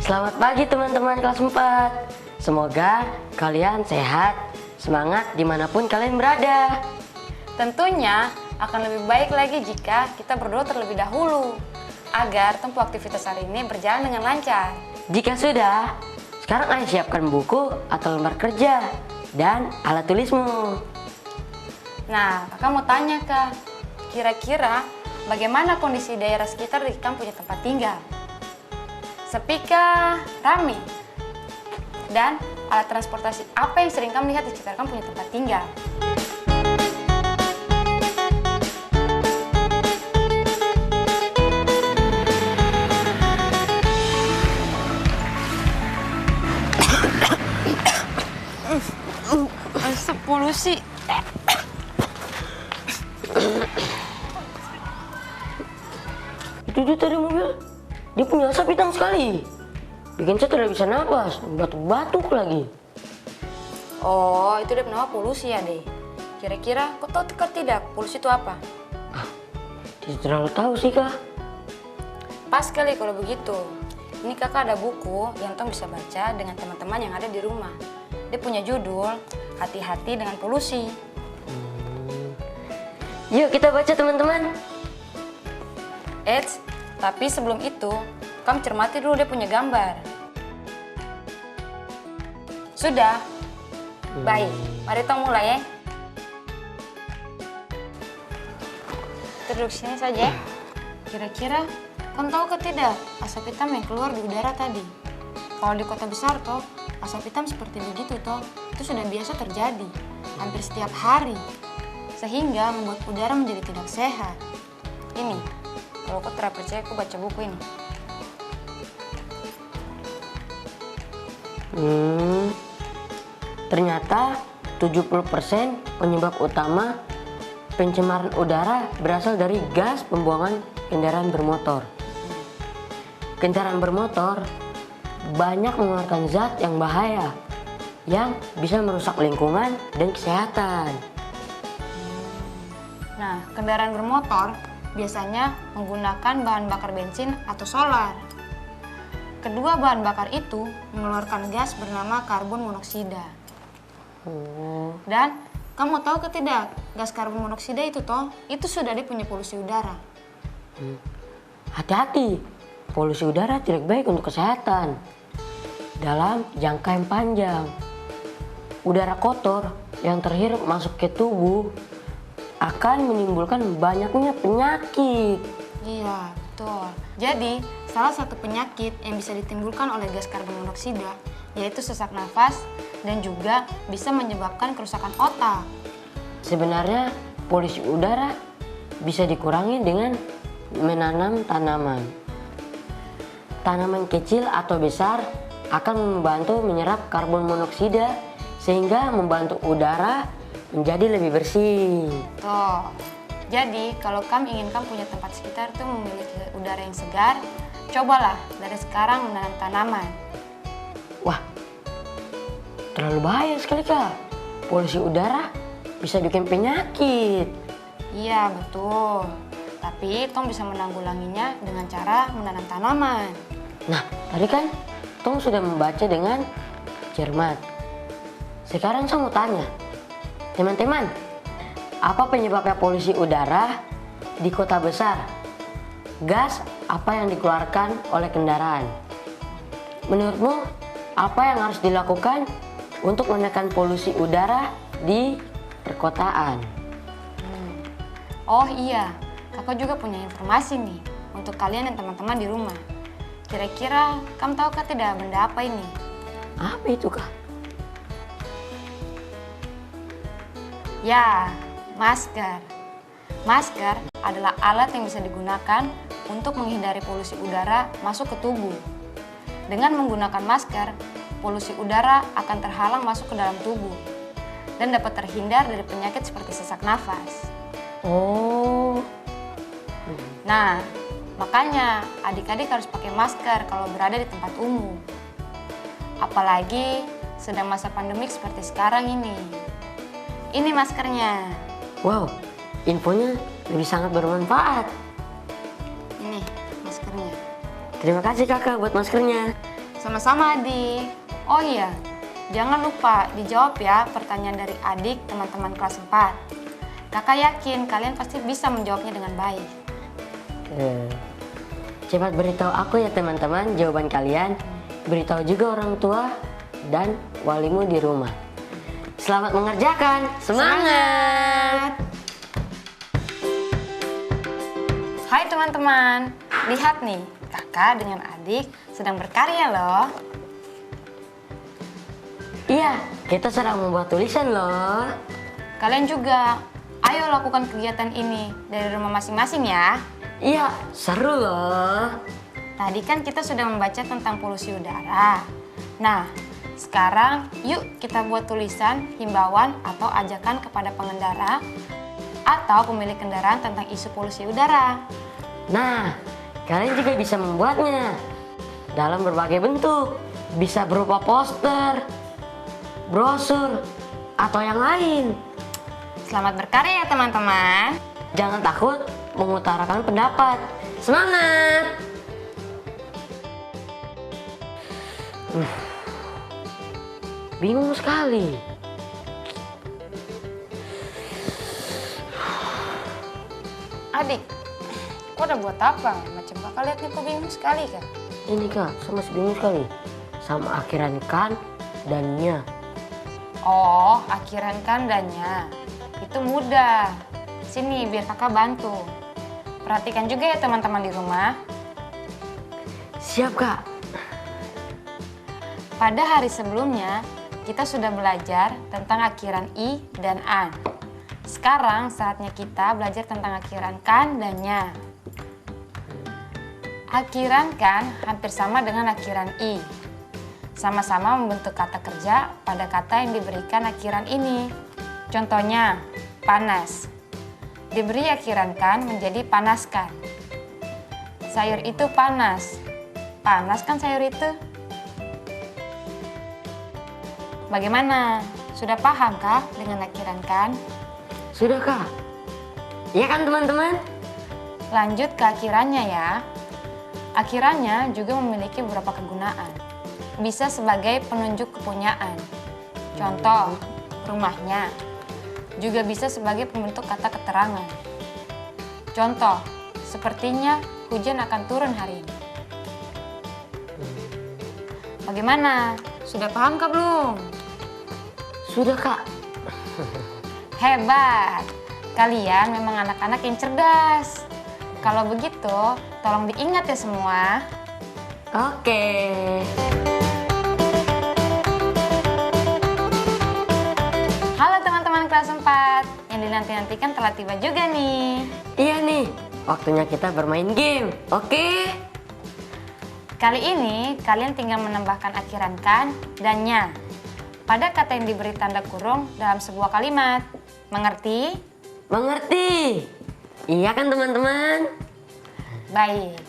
Selamat pagi teman-teman kelas 4. Semoga kalian sehat, semangat dimanapun kalian berada. Tentunya akan lebih baik lagi jika kita berdoa terlebih dahulu agar tempuh aktivitas hari ini berjalan dengan lancar. Jika sudah, sekarang ayo siapkan buku atau lembar kerja dan alat tulismu. Nah, kakak mau tanya Kak, kira-kira bagaimana kondisi daerah sekitar di kamu punya tempat tinggal? Sepi kah? Rame? Dan alat transportasi apa yang sering kamu lihat di sekitar kamu punya tempat tinggal? Asap polusi. Itu dia tadi mobil, dia punya asap hitam sekali. Bikin saya tidak bisa nafas, batuk-batuk lagi. Oh, itu dia nama polusi ya, deh. Kira-kira, kau tahu tidak polusi itu apa? Tidak terlalu tahu sih kak. Pas sekali kalau begitu. Ini kakak ada buku yang tong bisa baca dengan teman-teman yang ada di rumah. Dia punya judul, Hati-hati dengan Polusi. Yuk kita baca teman-teman. Eits, tapi sebelum itu, kamu cermati dulu dia punya gambar. Sudah? Baik, mari tong mulai ya. Kita duduk sini saja. Kira-kira, kamu tahu ke tidak asap hitam yang keluar di udara tadi? Kalau di kota besar toh, asap hitam seperti begitu toh, itu sudah biasa terjadi hampir setiap hari. Sehingga membuat udara menjadi tidak sehat. Ini, kalau kau tidak percaya, aku baca buku ini. Ternyata 70% penyebab utama pencemaran udara berasal dari gas pembuangan kendaraan bermotor. Kendaraan bermotor banyak mengeluarkan zat yang bahaya yang bisa merusak lingkungan dan kesehatan. Nah, kendaraan bermotor biasanya menggunakan bahan bakar bensin atau solar. Kedua bahan bakar itu mengeluarkan gas bernama karbon monoksida. Dan kamu tahu ke tidak, gas karbon monoksida itu toh, itu sudah dia punya polusi udara. Hati-hati, polusi udara tidak baik untuk kesehatan. Dalam jangka yang panjang, udara kotor yang terhirup masuk ke tubuh akan menimbulkan banyaknya penyakit. Iya, betul. Jadi, salah satu penyakit yang bisa ditimbulkan oleh gas karbon monoksida yaitu sesak nafas dan juga bisa menyebabkan kerusakan otak. Sebenarnya polusi udara bisa dikurangi dengan menanam tanaman. Tanaman kecil atau besar akan membantu menyerap karbon monoksida sehingga membantu udara menjadi lebih bersih. Tuh. Jadi, kalau kamu ingin kamu punya tempat sekitar itu memiliki udara yang segar, cobalah dari sekarang menanam tanaman. Wah, terlalu bahaya sekali kak. Polusi udara bisa bikin penyakit. Iya, betul. Tapi Tong bisa menanggulanginya dengan cara menanam tanaman. Nah, tadi kan Tong sudah membaca dengan cermat. Sekarang saya mau tanya, teman-teman, apa penyebabnya polusi udara di kota besar? Gas apa yang dikeluarkan oleh kendaraan? Menurutmu, apa yang harus dilakukan untuk menekan polusi udara di perkotaan? Oh iya, kakak juga punya informasi nih untuk kalian dan teman-teman di rumah. Kira-kira kamu tahu kah tidak benda apa ini? Apa itu kak? Ya, masker. Masker adalah alat yang bisa digunakan untuk menghindari polusi udara masuk ke tubuh. Dengan menggunakan masker, polusi udara akan terhalang masuk ke dalam tubuh dan dapat terhindar dari penyakit seperti sesak nafas. Oh, Nah, makanya adik-adik harus pakai masker kalau berada di tempat umum. Apalagi sedang masa pandemik seperti sekarang ini. Ini maskernya. wow, infonya lebih sangat bermanfaat. Ini maskernya. Terima kasih kakak buat maskernya. Sama-sama adik. Oh iya, jangan lupa dijawab ya pertanyaan dari adik teman-teman kelas 4. Kakak yakin kalian pasti bisa menjawabnya dengan baik. Cepat beritahu aku ya teman-teman jawaban kalian. Beritahu juga orang tua dan walimu di rumah. Selamat mengerjakan. Semangat! Hai teman-teman, lihat nih, kakak dengan adik sedang berkarya loh. Iya, kita sedang membuat tulisan loh. Kalian juga, ayo lakukan kegiatan ini dari rumah masing-masing ya. Iya, seru loh. Tadi kan kita sudah membaca tentang polusi udara. Nah, sekarang yuk kita buat tulisan himbauan atau ajakan kepada pengendara atau pemilik kendaraan tentang isu polusi udara. Nah, kalian juga bisa membuatnya dalam berbagai bentuk. Bisa berupa poster, brosur, atau yang lain. Selamat berkarya ya teman-teman. Jangan takut mengutarakan pendapat. Semangat! Bingung sekali. Adik, kau udah buat apa? Macam kakak lihat nih kok bingung sekali kan? Ini kak, saya masih bingung sekali. Sama akhiran kan dan nya. Oh, akhiran kandanya. Itu mudah. Sini biar kakak bantu. Perhatikan juga ya teman-teman di rumah. Siap kak. Pada hari sebelumnya, kita sudah belajar tentang akhiran i dan an. Sekarang saatnya kita belajar tentang akhiran kan dan nya. Akhiran kan hampir sama dengan akhiran i. Sama-sama membentuk kata kerja pada kata yang diberikan akhiran ini. Contohnya, panas. Diberi akhiran kan menjadi panaskan. Sayur itu panas. Panas kan sayur itu? Bagaimana? Sudah paham kah dengan akhiran kan? Sudah kak. Iya kan teman-teman? Lanjut ke akhirannya ya. Akhirannya juga memiliki beberapa kegunaan. Bisa sebagai penunjuk kepunyaan. Contoh, rumahnya. Juga bisa sebagai pembentuk kata keterangan. Contoh, sepertinya hujan akan turun hari ini. Bagaimana? Sudah paham kah belum? Sudah kak. Hebat! Kalian memang anak-anak yang cerdas. Kalau begitu, tolong diingat ya semua. Oke. Halo teman-teman kelas 4, yang dinanti-nantikan telah tiba juga nih. Iya nih, waktunya kita bermain game. Oke? Kali ini, kalian tinggal menambahkan akhiran kan dan nya pada kata yang diberi tanda kurung dalam sebuah kalimat. Mengerti? Mengerti? Iya kan teman-teman? Baik,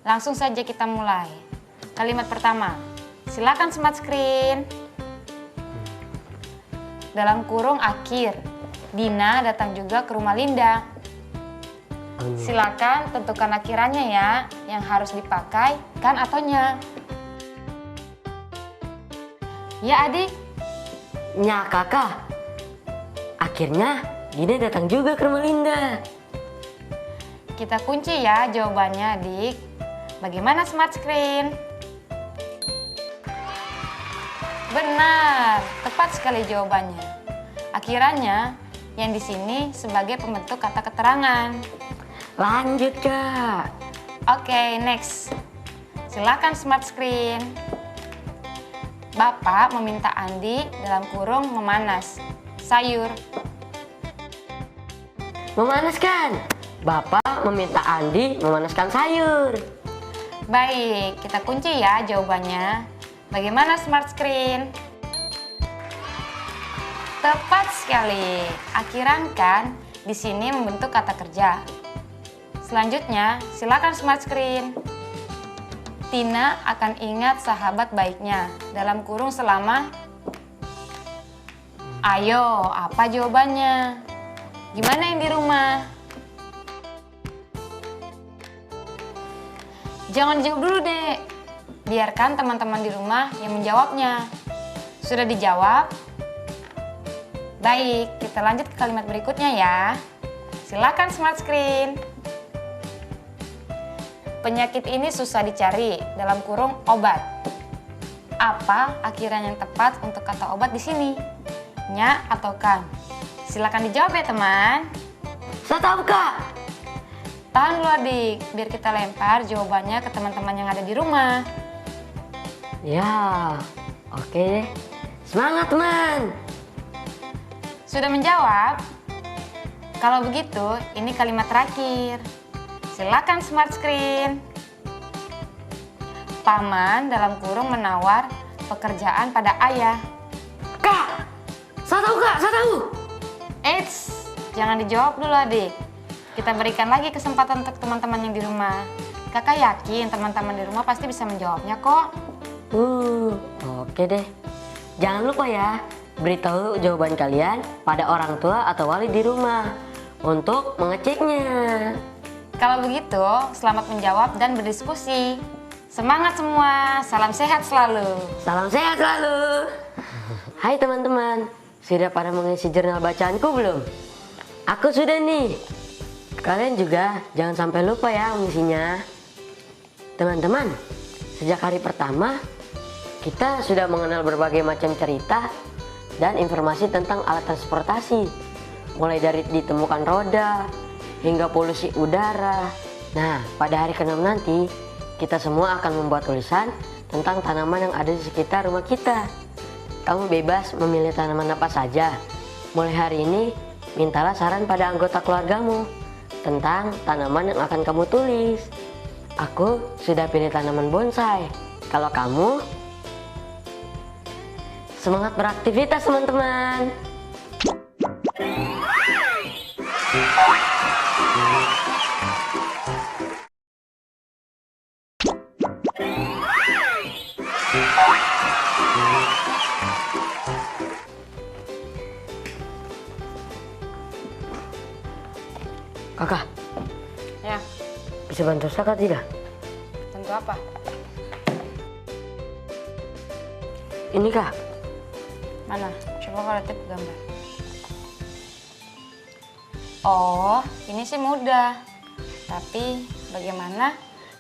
langsung saja kita mulai. Kalimat pertama, silakan smart screen. Dalam kurung akhir, Dina datang juga ke rumah Linda. Silakan tentukan akhirannya ya, yang harus dipakai kan atau nya. Ya adik? Nya kakak. Akhirnya Dina datang juga ke rumah Linda. Kita kunci ya jawabannya adik. Bagaimana smart screen? Benar, tepat sekali jawabannya. Akhirannya yang di sini sebagai pembentuk kata keterangan. Lanjut kak. Oke, next. Silakan smart screen. Bapak meminta Andi dalam kurung memanas sayur. Memanaskan. Bapak meminta Andi memanaskan sayur. Baik, kita kunci ya jawabannya. Bagaimana smart screen? Tepat sekali. Akhiran kan di sini membentuk kata kerja. Selanjutnya, silakan smart screen. Tina akan ingat sahabat baiknya dalam kurung selama. Ayo, apa jawabannya? Gimana yang di rumah? Jangan dijawab dulu, Dek. Biarkan teman-teman di rumah yang menjawabnya. Sudah dijawab? Baik, kita lanjut ke kalimat berikutnya ya. Silakan smart screen. Penyakit ini susah dicari dalam kurung obat. Apa akhiran yang tepat untuk kata obat di sini? Nya atau kan? Silakan dijawab ya, teman. Saya tahu, Kak. Tahan dulu, Adik, biar kita lempar jawabannya ke teman-teman yang ada di rumah. Ya, oke deh. Semangat, teman. Sudah menjawab? Kalau begitu, ini kalimat terakhir. Silakan smart screen. Paman dalam kurung menawar pekerjaan pada ayah. Kak, saya tahu, Kak, saya tahu. Eits, jangan dijawab dulu, Adik. Kita berikan lagi kesempatan untuk teman-teman yang di rumah. Kakak yakin teman-teman di rumah pasti bisa menjawabnya kok. Oke deh. Jangan lupa ya, beritahu jawaban kalian pada orang tua atau wali di rumah untuk mengeceknya. Kalau begitu, selamat menjawab dan berdiskusi. Semangat semua, salam sehat selalu. Salam sehat selalu. Hai teman-teman, sudah pada mengisi jurnal bacaanku belum? Aku sudah nih. Kalian juga jangan sampai lupa ya mengisinya. Teman-teman, sejak hari pertama kita sudah mengenal berbagai macam cerita dan informasi tentang alat transportasi. Mulai dari ditemukan roda hingga polusi udara. Nah, pada hari ke-6 nanti kita semua akan membuat tulisan tentang tanaman yang ada di sekitar rumah kita. Kamu bebas memilih tanaman apa saja. Mulai hari ini mintalah saran pada anggota keluargamu tentang tanaman yang akan kamu tulis. Aku sudah pilih tanaman bonsai. Kalau kamu? Semangat beraktivitas teman-teman. Kakak, Ya, bisa bantu saya kah tidak? tentu apa? Ini kak. Mana? Coba kalau tip gambar. Oh, ini sih mudah. Tapi bagaimana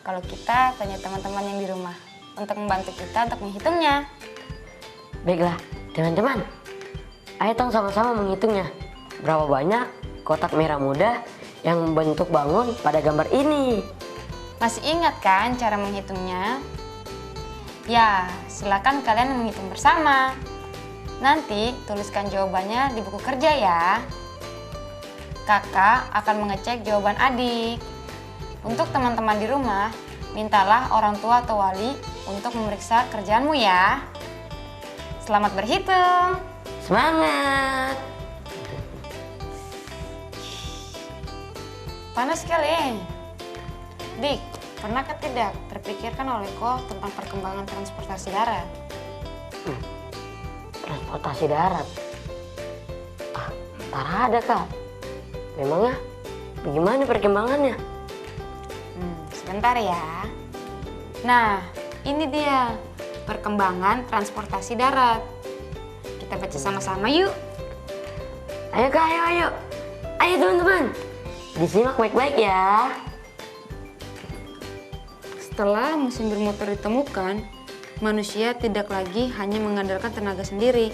kalau kita tanya teman-teman yang di rumah untuk membantu kita untuk menghitungnya? Baiklah, teman-teman. Ayo tong sama-sama menghitungnya. Berapa banyak kotak merah muda yang membentuk bangun pada gambar ini? Masih ingat kan cara menghitungnya? Ya, silakan kalian menghitung bersama. Nanti tuliskan jawabannya di buku kerja ya. Kakak akan mengecek jawaban adik. Untuk teman-teman di rumah, mintalah orang tua atau wali untuk memeriksa kerjaanmu ya. Selamat berhitung. Semangat! Panas sekali. Dik, pernahkah tidak terpikirkan oleh kau tentang perkembangan transportasi darat? Transportasi darat? Tak ada kak. Memangnya bagaimana perkembangannya? Sebentar ya. Nah, ini dia perkembangan transportasi darat. Kita baca sama-sama yuk. Ayo kak, ayo. Ayo teman-teman. Disimak baik-baik ya. Setelah mesin bermotor ditemukan, manusia tidak lagi hanya mengandalkan tenaga sendiri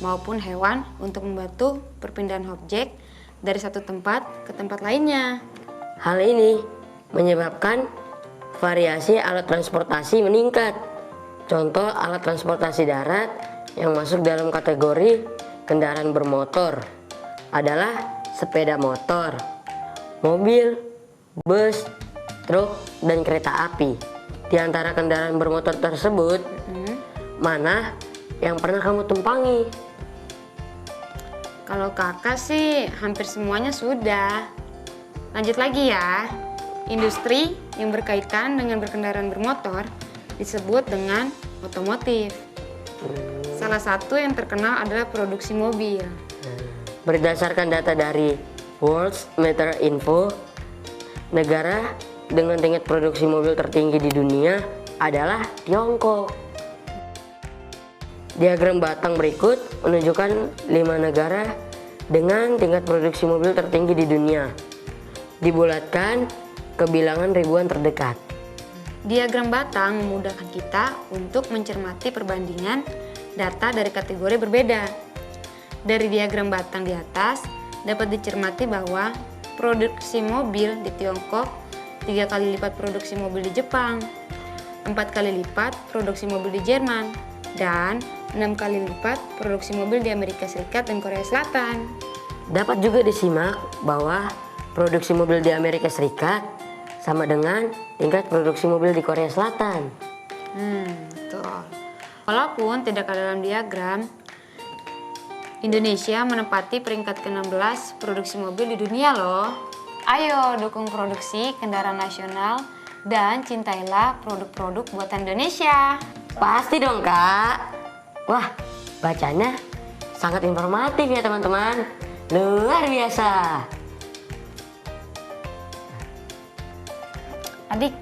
maupun hewan untuk membantu perpindahan objek dari satu tempat ke tempat lainnya. Hal ini menyebabkan variasi alat transportasi meningkat. Contoh alat transportasi darat yang masuk dalam kategori kendaraan bermotor adalah sepeda motor, mobil, bus, truk, dan kereta api. di antara kendaraan bermotor tersebut, mana yang pernah kamu tumpangi? Kalau kakak sih hampir semuanya sudah. Lanjut lagi ya. Industri yang berkaitan dengan berkendaraan bermotor disebut dengan otomotif. Salah satu yang terkenal adalah produksi mobil. Berdasarkan data dari World Meter Info, negara dengan tingkat produksi mobil tertinggi di dunia adalah Tiongkok. Diagram batang berikut menunjukkan 5 negara dengan tingkat produksi mobil tertinggi di dunia. Dibulatkan ke bilangan ribuan terdekat. Diagram batang memudahkan kita untuk mencermati perbandingan data dari kategori berbeda. Dari diagram batang di atas dapat dicermati bahwa produksi mobil di Tiongkok 3 kali lipat produksi mobil di Jepang, 4 kali lipat produksi mobil di Jerman, dan 6 kali lipat produksi mobil di Amerika Serikat dan Korea Selatan. Dapat juga disimak bahwa produksi mobil di Amerika Serikat sama dengan tingkat produksi mobil di Korea Selatan. Betul. Walaupun tidak ada dalam diagram, Indonesia menempati peringkat ke-16 produksi mobil di dunia loh. Ayo dukung produksi kendaraan nasional dan cintailah produk-produk buatan Indonesia. Pasti dong Kak. Wah, bacanya sangat informatif ya teman-teman. Luar biasa. Adik,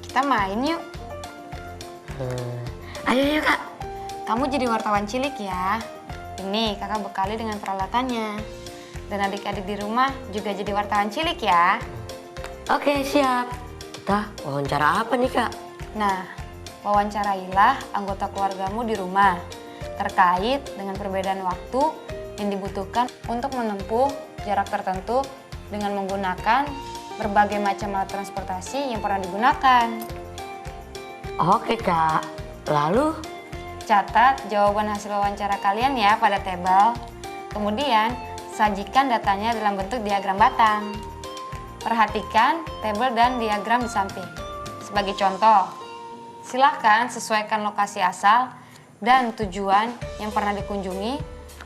kita main yuk. Ayo yuk Kak. Kamu jadi wartawan cilik ya. Ini kakak bekali dengan peralatannya. Dan adik-adik di rumah juga jadi wartawan cilik ya. Oke, siap. Kita wawancara apa nih Kak? Nah, wawancarailah anggota keluargamu di rumah terkait dengan perbedaan waktu yang dibutuhkan untuk menempuh jarak tertentu dengan menggunakan berbagai macam alat transportasi yang pernah digunakan. Oke Kak. Lalu? Catat jawaban hasil wawancara kalian ya pada tabel. Kemudian, sajikan datanya dalam bentuk diagram batang. Perhatikan tabel dan diagram di samping. Sebagai contoh, silahkan sesuaikan lokasi asal dan tujuan yang pernah dikunjungi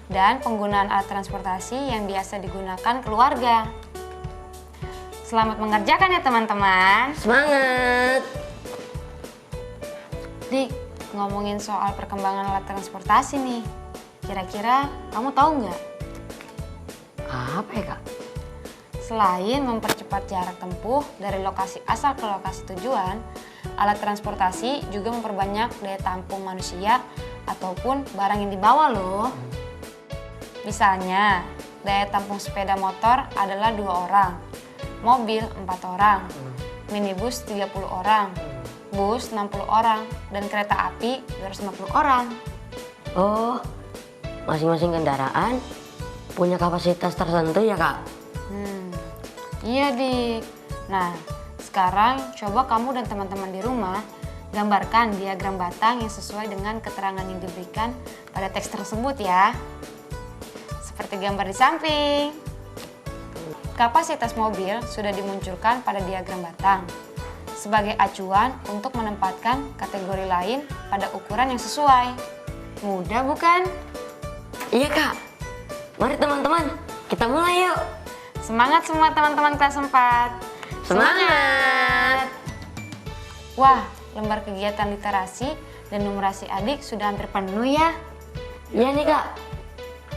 dan penggunaan alat transportasi yang biasa digunakan keluarga. Selamat mengerjakan ya teman-teman. Semangat! Dik, ngomongin soal perkembangan alat transportasi nih. Kira-kira kamu tahu nggak? Apa ya Kak? Selain mempercepat jarak tempuh dari lokasi asal ke lokasi tujuan, alat transportasi juga memperbanyak daya tampung manusia ataupun barang yang dibawa loh. Misalnya, daya tampung sepeda motor adalah 2 orang, mobil 4 orang, minibus 30 orang, bus 60 orang, dan kereta api 250 orang. Oh, masing-masing kendaraan punya kapasitas tertentu ya Kak? Iya Dik. Nah, sekarang coba kamu dan teman-teman di rumah gambarkan diagram batang yang sesuai dengan keterangan yang diberikan pada teks tersebut ya. Seperti gambar di samping. Kapasitas mobil sudah dimunculkan pada diagram batang sebagai acuan untuk menempatkan kategori lain pada ukuran yang sesuai. Mudah bukan? Iya Kak. Mari teman-teman, kita mulai yuk. Semangat semua teman-teman kelas 4. Semangat! Wah, lembar kegiatan literasi dan numerasi adik sudah hampir penuh ya. Iya nih Kak,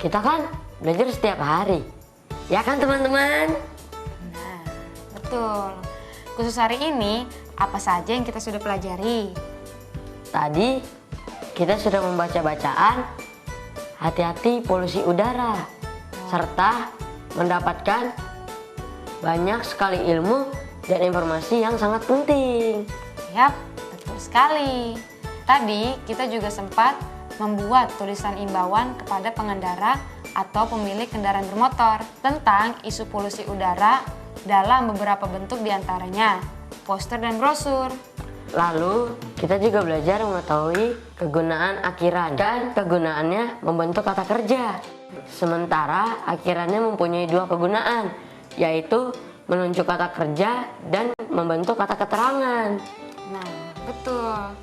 kita kan belajar setiap hari. Ya kan teman-teman? Nah, betul. Khusus hari ini, apa saja yang kita sudah pelajari? Tadi kita sudah membaca bacaan hati-hati polusi udara, serta mendapatkan banyak sekali ilmu dan informasi yang sangat penting. Yap, betul sekali. Tadi kita juga sempat membuat tulisan imbauan kepada pengendara atau pemilik kendaraan bermotor tentang isu polusi udara dalam beberapa bentuk diantaranya poster dan brosur. Lalu kita juga belajar mengetahui kegunaan akhiran dan kegunaannya membentuk kata kerja. Sementara akhirannya mempunyai 2 kegunaan, yaitu menunjuk kata kerja dan membentuk kata keterangan. Nah, betul. Betul.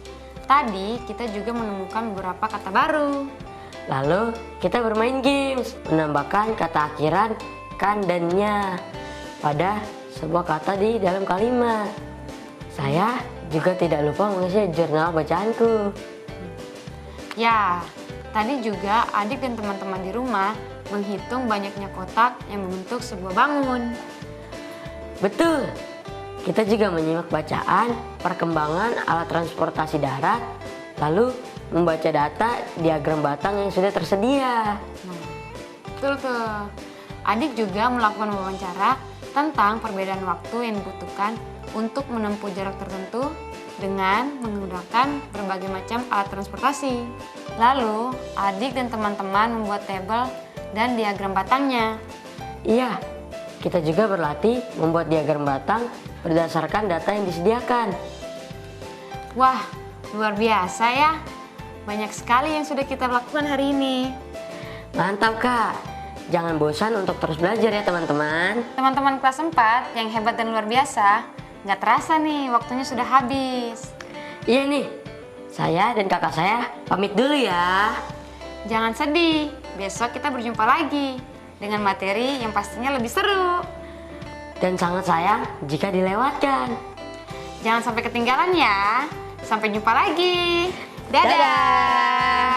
Tadi kita juga menemukan beberapa kata baru. Lalu kita bermain games, menambahkan kata akhiran kan dan nya pada sebuah kata di dalam kalimat. Saya juga tidak lupa mengisi jurnal bacaanku. Ya, tadi juga adik dan teman-teman di rumah menghitung banyaknya kotak yang membentuk sebuah bangun. Betul, kita juga menyimak bacaan perkembangan alat transportasi darat, lalu membaca data diagram batang yang sudah tersedia. Betul tuh. Adik juga melakukan wawancara tentang perbedaan waktu yang dibutuhkan untuk menempuh jarak tertentu dengan menggunakan berbagai macam alat transportasi. Lalu, adik dan teman-teman membuat tabel dan diagram batangnya. Iya, kita juga berlatih membuat diagram batang berdasarkan data yang disediakan. Wah, luar biasa ya. Banyak sekali yang sudah kita lakukan hari ini. Mantap Kak, jangan bosan untuk terus belajar ya teman-teman. Teman-teman kelas 4 yang hebat dan luar biasa, nggak terasa nih waktunya sudah habis. Iya nih, saya dan kakak saya pamit dulu ya. Jangan sedih, besok kita berjumpa lagi dengan materi yang pastinya lebih seru. Dan sangat sayang jika dilewatkan. Jangan sampai ketinggalan ya. Sampai jumpa lagi. Dadah. Dadah.